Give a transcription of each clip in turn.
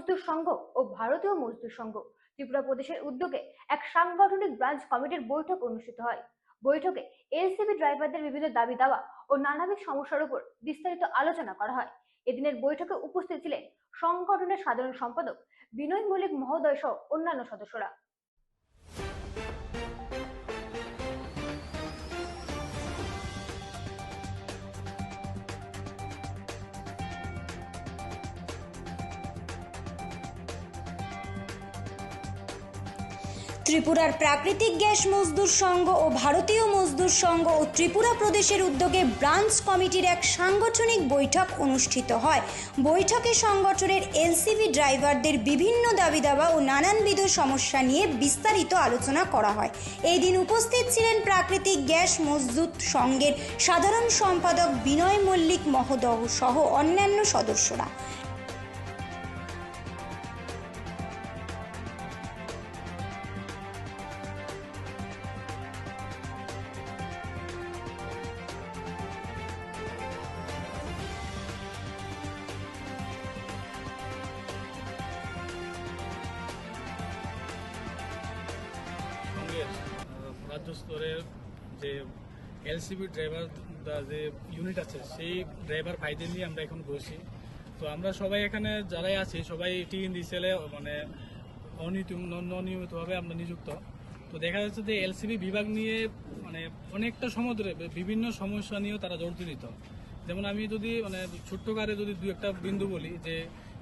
মজদুর সংঘ ও ভারতীয় মজদুর সংঘ ত্রিপুরা প্রদেশের উদ্যোগে এক সাংগঠনিক ব্রাঞ্চ কমিটির বৈঠক অনুষ্ঠিত হয়। বৈঠকে এলসিবি ড্রাইভারদের বিভিন্ন দাবি দাওয়া ও নানাবিধ সমস্যার উপর বিস্তারিত আলোচনা করা হয়। এদিনের বৈঠকে উপস্থিত ছিলেন সংগঠনের সাধারণ সম্পাদক বিনয় মল্লিক মহোদয় সহ অন্যান্য সদস্যরা। ত্রিপুরার প্রাকৃতিক গ্যাস মজদুর সংঘ ও ভারতীয় মজদুর সংঘ ও ত্রিপুরা প্রদেশের উদ্যোগে ব্রাঞ্চ কমিটির এক সাংগঠনিক বৈঠক অনুষ্ঠিত হয়। বৈঠকে সংগঠনের এলসিবি ড্রাইভারদের বিভিন্ন দাবি দাবা ও নানানবিধ সমস্যা নিয়ে বিস্তারিত আলোচনা করা হয়। এই দিন উপস্থিত ছিলেন প্রাকৃতিক গ্যাস মজদুর সংঘের সাধারণ সম্পাদক বিনয় মল্লিক মহোদয় সহ অন্যান্য সদস্যরা। রাজ্য স্তরের যে এলসিবি ড্রাইভার যে ইউনিট আছে সেই ড্রাইভার ভাইদের নিয়ে আমরা এখন বসি। তো আমরা সবাই এখানে যারাই আছি সবাই টিএনডিসিএল মানে অনিয়মিতভাবে আমরা নিযুক্ত। তো দেখা যাচ্ছে যে এলসিবি বিভাগ নিয়ে মানে অনেকটা সময় ধরে বিভিন্ন সমস্যা নিয়েও তারা জর্জরিত। যেমন আমি যদি মানে ছোট্ট কারে যদি দু একটা বিন্দু বলি,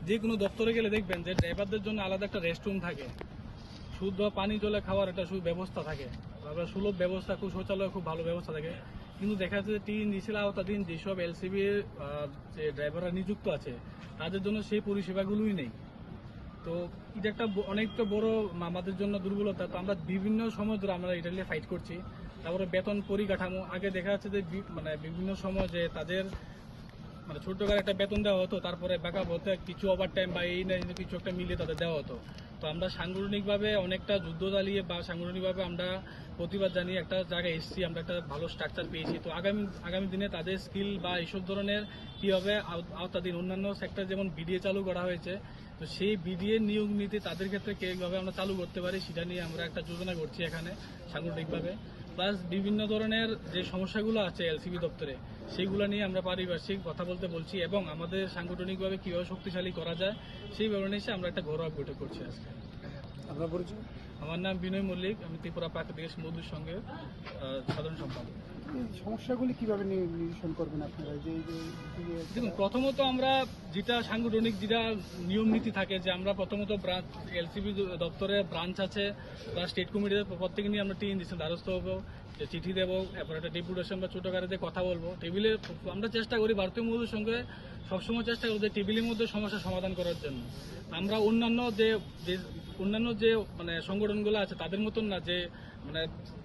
যে কোনো দপ্তরে গেলে দেখবেন যে ড্রাইভারদের জন্য আলাদা একটা রেস্টরুম থাকে, শুদ্ধ পানি জলে খাওয়ার একটা ব্যবস্থা থাকে, তারপরে সুলভ ব্যবস্থা, খুব শৌচালয় খুব ভালো ব্যবস্থা থাকে। কিন্তু দেখা যাচ্ছে যে টিএনডিসিএল আওতাধীন যেসব এলসিবির যে ড্রাইভাররা নিযুক্ত আছে তাদের জন্য সেই পরিষেবাগুলোই নেই। তো এটা একটা অনেকটা বড় আমাদের জন্য দুর্বলতা। তো আমরা বিভিন্ন সময় ধরে আমরা এটা নিয়ে ফাইট করছি। তারপরে বেতন পরিকাঠামো, আগে দেখা যাচ্ছে যে মানে বিভিন্ন সময় যে তাদের মানে ছোট্ট করে একটা বেতন দেওয়া হতো, তারপরে ব্যাকআপ হতে কিছু ওভার টাইম বা এই না কিছু একটা মিলিয়ে তাদের দেওয়া হতো। তো আমরা সাংগঠনিকভাবে অনেকটা যুদ্ধ চালিয়ে বা সাংগঠনিকভাবে আমরা প্রতিবাদ জানিয়ে একটা জায়গায় এসেছি, আমরা একটা ভালো স্ট্রাকচার পেয়েছি। তো আগামী দিনে তাদের স্কিল বা এইসব ধরনের কীভাবে আওতাধীন অন্যান্য সেক্টর যেমন বিডিএ চালু করা হয়েছে, তো সেই বিডিএ নিয়োগ নীতি তাদের ক্ষেত্রে কীভাবে আমরা চালু করতে পারি সেটা নিয়ে আমরা একটা যোজনা করছি এখানে সাংগঠনিকভাবে। প্লাস বিভিন্ন ধরনের যে সমস্যাগুলো আছে এলসিবি দপ্তরে সেইগুলো নিয়ে আমরা পারিপার্শ্বিক কথা বলছি এবং আমাদের সাংগঠনিকভাবে কীভাবে শক্তিশালী করা যায় সেই ব্যাপারে এসে আমরা একটা ঘরোয়া বৈঠক করছি আজকে। আপনার পরিচয়? আমার নাম বিনয় মল্লিক, আমি ত্রিপুরা প্রাকৃতিক গ্যাস মজদুর সংঘের সাধারণ সম্পাদক। সমস্যাগুলি কিভাবে নিরসন করবেন আপনারা? দেখুন, প্রথমত আমরা যেটা সাংগঠনিক যেটা নিয়ম নীতি থাকে যে আমরা প্রথমত ব্রাঞ্চ এলসিবি দপ্তরে ব্রাঞ্চ আছে বা স্টেট কমিটিতে প্রত্যেকে নিয়ে আমরা টিএনডিসিএল দ্বারস্থ হবো, চিঠি দেবো, এরপর একটা ডেপুটেশন বা ছোটখাটোতে কথা বলবো। টেবিলে আমরা চেষ্টা করি ভারতীয় মজদুর সঙ্গে সবসময় চেষ্টা করি যে টেবিলের মধ্যে সমস্যা সমাধান করার জন্য। আমরা অন্যান্য যে মানে সংগঠনগুলো আছে তাদের মতন না যে মানে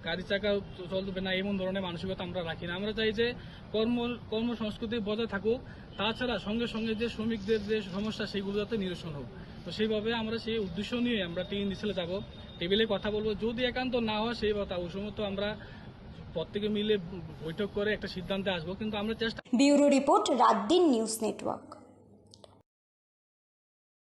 গাড়ি চাকা চলবে না এমন ধরনের মানসিকতা আমরা রাখি না। আমরা চাই যে কর্মসংস্কৃতি বজায় থাকুক, তাছাড়া সঙ্গে সঙ্গে যে শ্রমিকদের যে সমস্যা সেগুলো যাতে নিরসন হোক। তো সেইভাবে আমরা সেই উদ্দেশ্য নিয়ে আমরা টিএনডিসিএলে যাব, টেবিলে কথা বলবো। যদি একান্ত না হয় সেই কথা ওই সময় তো আমরা প্রত্যেকে মিলে বৈঠক করে একটা সিদ্ধান্তে আসবো, কিন্তু আমরা চেষ্টা। ব্যুরো রিপোর্ট, রাত দিন নিউজ নেটওয়ার্ক।